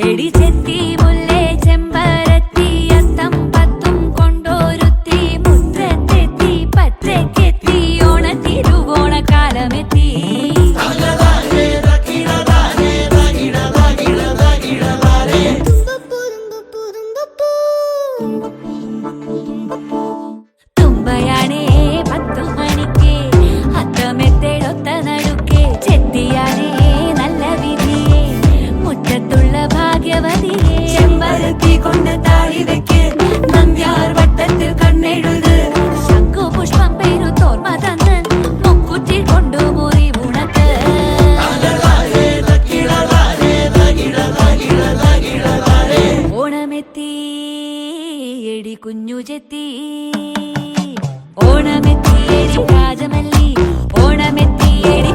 എടി ചെത്തി മുല്ലേ ചെമ്പരത്തി അത്തം പത്തും കൊണ്ടോരുത്തി മുറ്റത്തെത്തി പച്ചക്കെത്തി ഓണത്തിരുവോണക്കാലമെത്തി തുമ്പയാണേ 10 മണിക്ക് അത്തമെത്തേടൊത്ത നടുക്കെ ചെത്തിയാണേ നല്ല വിധിയെ മുറ്റത്തുള്ള ഭാഗ്യവതിയെ ചെമ്പരത്തി കൊണ്ട് താഴി വെക്ക് നന്ദ്യാർ വട്ടത്തിൽ കണ്ണെഴുത് ശംഖു പുഷ്പം പേരുത്തോർമ തന്ന് മുക്കുറ്റി കൊണ്ടു മുറി ഉണക്ക് ഓണമെത്തി എടി കുഞ്ഞു ചെത്തി ഓണമെത്തി എടി രാജമല്ലി ഓണമെത്തി എടി